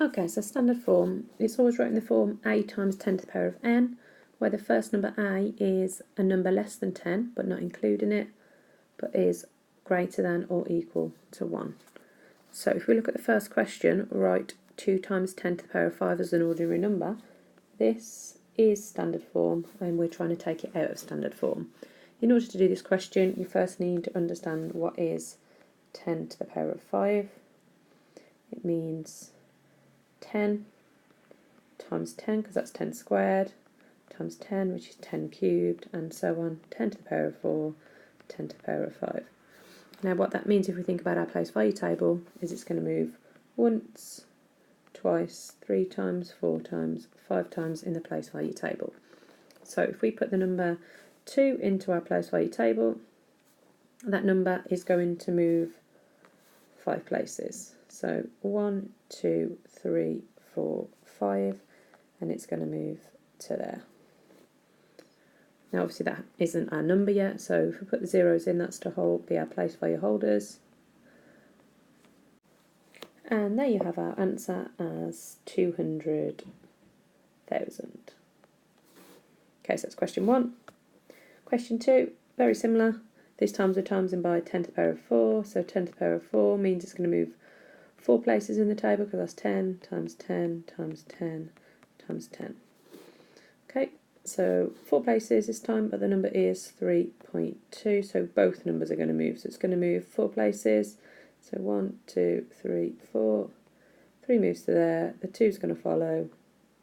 Okay, so standard form, it's always written in the form a times 10 to the power of n, where the first number a is a number less than 10, but not including it, but is greater than or equal to 1. So if we look at the first question, write 2 times 10 to the power of 5 as an ordinary number. This is standard form, and we're trying to take it out of standard form. In order to do this question, you first need to understand what is 10 to the power of 5. It means 10 times 10, because that's 10 squared, times 10, which is 10 cubed, and so on, 10 to the power of 4, 10 to the power of 5. Now what that means, if we think about our place value table, is it's going to move once, twice, 3 times, 4 times, 5 times in the place value table. So if we put the number 2 into our place value table, that number is going to move 5 places. So 1, 2, 3, 4, 5, and it's going to move to there. Now obviously that isn't our number yet, so if we put the zeros in, that's to be our place value holders. And there you have our answer as 200,000. Okay, so that's question 1. Question 2, very similar. This time we're timesing by 10 to the power of 4, so 10 to the power of 4 means it's going to move 4 places in the table, because that's 10 times 10 times 10 times 10. Okay, so 4 places this time, but the number is 3.2, so both numbers are going to move. So it's going to move 4 places, so 1, 2, 3, 4. 3 moves to there, the 2 is going to follow,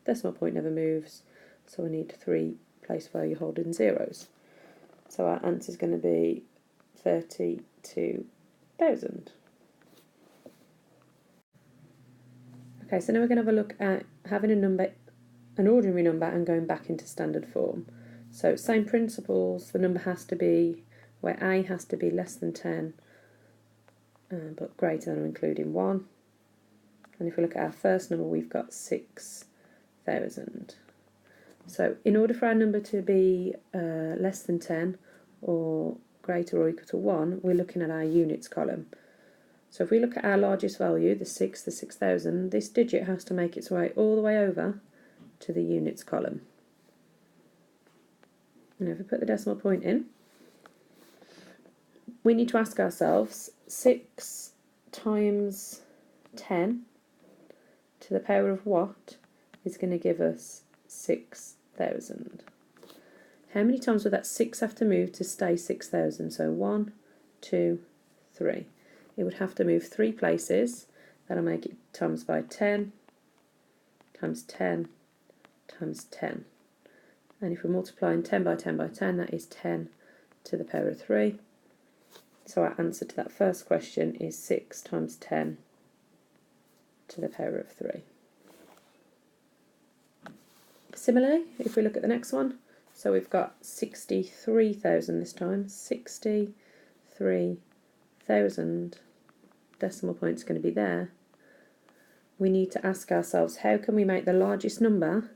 decimal point never moves, so we need 3 place value holding zeros. So our answer is going to be 32,000. Okay, so now we're going to have a look at having a number, an ordinary number, and going back into standard form. So same principles, the number has to be, where a has to be less than 10, but greater than or including 1. And if we look at our first number, we've got 6,000. So in order for our number to be less than 10 or greater or equal to 1, we're looking at our units column. So if we look at our largest value, the 6,000, this digit has to make its way all the way over to the units column. And if we put the decimal point in, we need to ask ourselves, 6 times 10 to the power of what is going to give us 6,000? How many times would that 6 have to move to stay 6,000? So 1, 2, 3. It would have to move 3 places. That'll make it times by 10, times 10, times 10. And if we're multiplying 10 by 10 by 10, that is 10 to the power of 3. So our answer to that first question is 6 times 10 to the power of 3. Similarly, if we look at the next one, so we've got 63,000 this time, 63,000, decimal point's going to be there. We need to ask ourselves, how can we make the largest number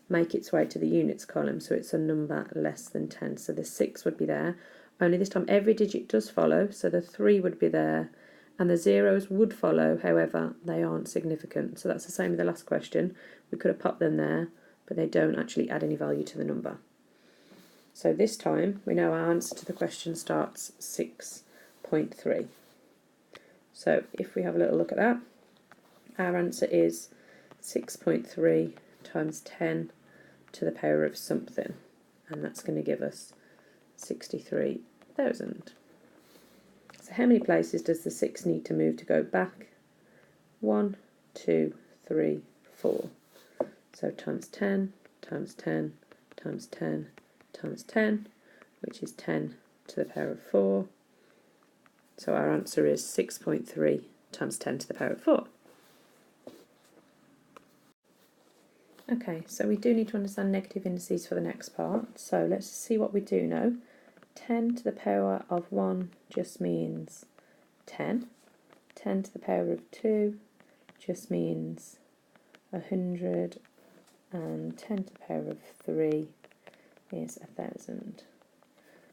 make its way to the units column, so it's a number less than 10? So the 6 would be there, only this time every digit does follow, so the 3 would be there, and the zeros would follow, however, they aren't significant. So that's the same with the last question. We could have popped them there, but they don't actually add any value to the number. So this time, we know our answer to the question starts 6.3. So if we have a little look at that, our answer is 6.3 times 10 to the power of something, and that's going to give us 63,000. So how many places does the 6 need to move to go back? 1, 2, 3, 4. So times 10, times 10, times 10, times 10, which is 10 to the power of 4. So our answer is 6.3 times 10 to the power of 4. Okay, so we do need to understand negative indices for the next part. So let's see what we do know. 10 to the power of 1 just means 10. 10 to the power of 2 just means 100. And 10 to the power of 3 is 1,000.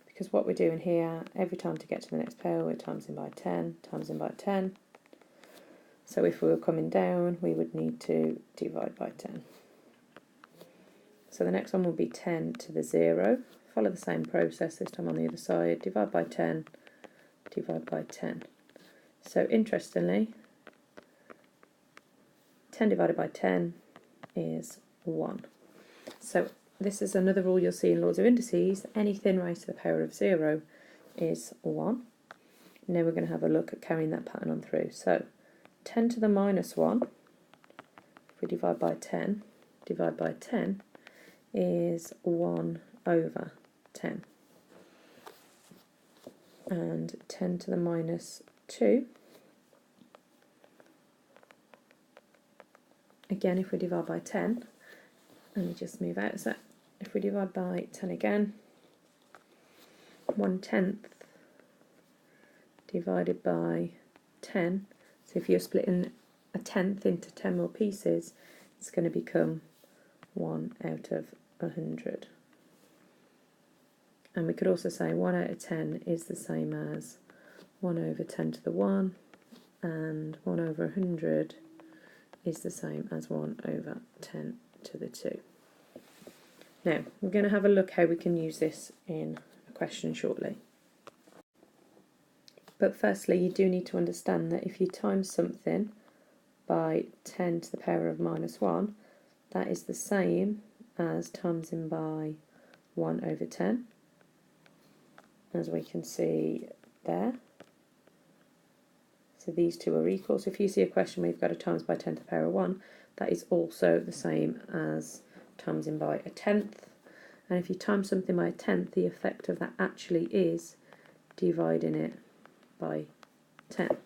Because what we're doing here, every time to get to the next power, we're timesing by 10, timesing by 10. So if we were coming down, we would need to divide by 10. So the next one will be 10 to the 0. Follow the same process, this time on the other side. Divide by 10, divide by 10. So interestingly, 10 divided by 10 is 1. So this is another rule you'll see in laws of indices. Anything raised to the power of 0 is 1. Now we're going to have a look at carrying that pattern on through. So 10 to the minus 1, if we divide by 10 is 1 over 10. And 10 to the minus 2, again if we divide by 10, let me just move out a sec. If we divide by 10 again, 1/10 divided by 10, so if you're splitting a tenth into 10 more pieces, it's going to become 1 out of 100. And we could also say 1 out of 10 is the same as 1 over 10 to the 1, and 1 over 100 is the same as 1 over 10 to the 2. Now, we're going to have a look how we can use this in a question shortly. But firstly, you do need to understand that if you times something by 10 to the power of minus 1, that is the same as timesing by 1 over 10, as we can see there. So these two are equal. So if you see a question where you've got a times by 10 to the power of 1, that is also the same as timesing by a tenth. And if you times something by a tenth, the effect of that actually is dividing it by 10.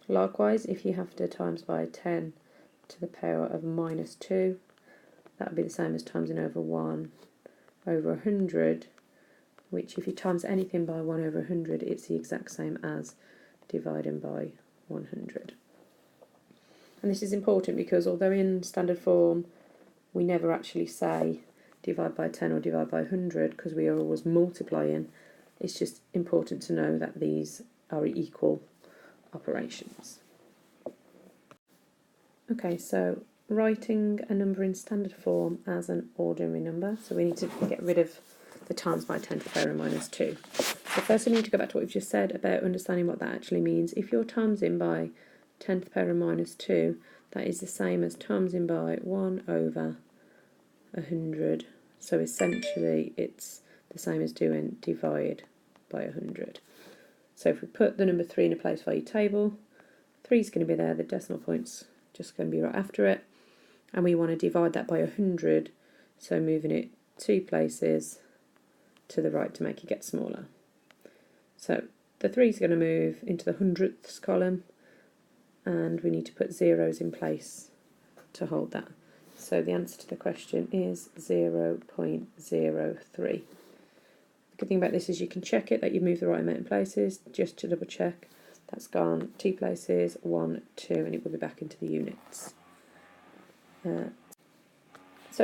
Likewise, if you have to times by 10 to the power of minus 2, that would be the same as timesing over 1 over 100, which if you times anything by 1 over 100, it's the exact same as dividing by 100. And this is important because although in standard form we never actually say divide by 10 or divide by 100 because we are always multiplying, it's just important to know that these are equal operations. Okay, so writing a number in standard form as an ordinary number, so we need to get rid of the times by 10 to the power of minus 2. So first we need to go back to what we've just said about understanding what that actually means. If you're timesing by 10 to the power of minus 2, that is the same as timesing by 1 over 100. So essentially it's the same as doing divide by 100. So if we put the number 3 in a place value table, 3 is going to be there, the decimal point's just going to be right after it, and we want to divide that by 100, so moving it 2 places to the right to make it get smaller. So the 3 is going to move into the hundredths column, and we need to put zeros in place to hold that. So the answer to the question is 0.03. The good thing about this is you can check it that you've moved the right amount in places, just to double check. That's gone 2 places, 1, 2, and it will be back into the units. So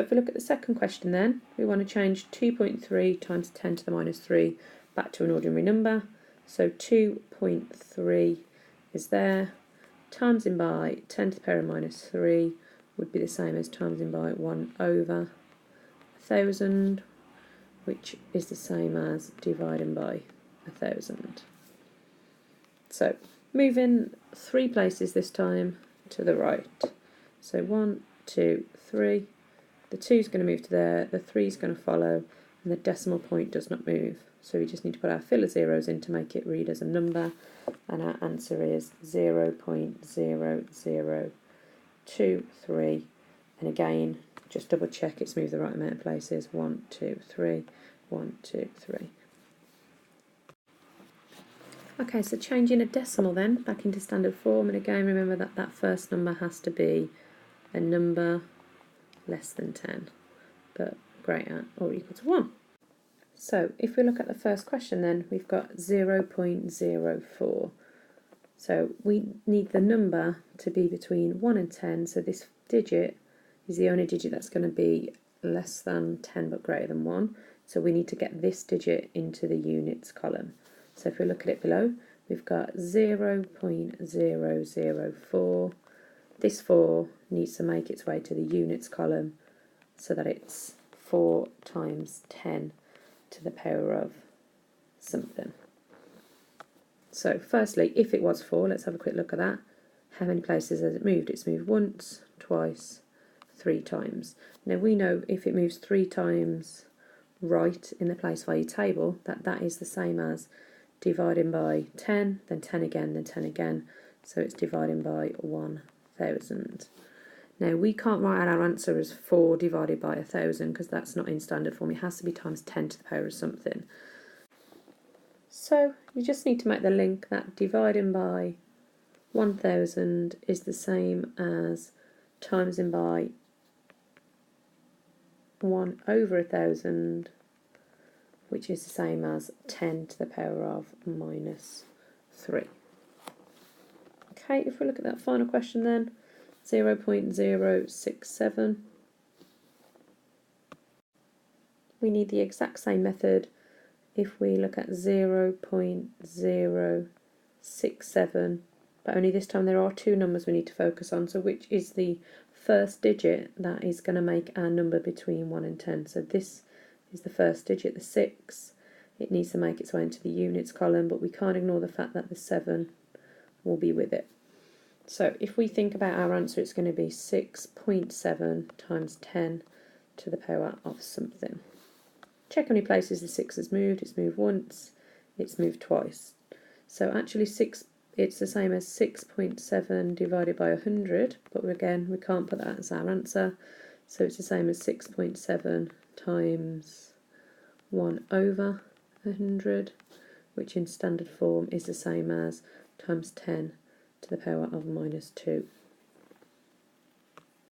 if we look at the second question then, we want to change 2.3 times 10 to the minus 3 back to an ordinary number. So 2.3 is there, timesing by 10 to the power of minus 3 would be the same as timesing by 1 over 1,000, which is the same as dividing by 1,000. So moving 3 places this time to the right. So 1, 2, 3. The 2 is going to move to there, the 3 is going to follow, and the decimal point does not move. So we just need to put our filler zeros in to make it read as a number, and our answer is 0.0023. And again, just double check it's moved the right amount of places. 1, 2, 3, 1, 2, 3. Okay, so changing a decimal then back into standard form, and again remember that that first number has to be a number less than 10, but greater or equal to 1. So if we look at the first question then, we've got 0.04. So we need the number to be between 1 and 10, so this digit is the only digit that's going to be less than 10 but greater than 1. So we need to get this digit into the units column. So if we look at it below, we've got 0.004. This 4 needs to make its way to the units column so that it's 4 times 10 to the power of something. So firstly, if it was 4, let's have a quick look at that. How many places has it moved? It's moved once, twice, 3 times. Now we know if it moves 3 times right in the place value table, that is the same as dividing by 10, then 10 again, then 10 again. So it's dividing by 1000. Now we can't write out our answer as 4 divided by 1000 because that's not in standard form. It has to be times 10 to the power of something. So you just need to make the link that dividing by 1000 is the same as timesing by 1 over 1000, which is the same as 10 to the power of minus 3. Okay, if we look at that final question then, 0.067. We need the exact same method if we look at 0.067, but only this time there are 2 numbers we need to focus on. So which is the first digit that is going to make our number between 1 and 10? So this is the first digit, the 6. It needs to make its way into the units column, but we can't ignore the fact that the 7 will be with it. So if we think about our answer, it's going to be 6.7 times 10 to the power of something. Check how many places the 6 has moved. It's moved once, it's moved twice. So actually it's the same as 6.7 divided by 100, but again we can't put that as our answer. So it's the same as 6.7 times 1 over 100, which in standard form is the same as times 10 to the power of minus 2.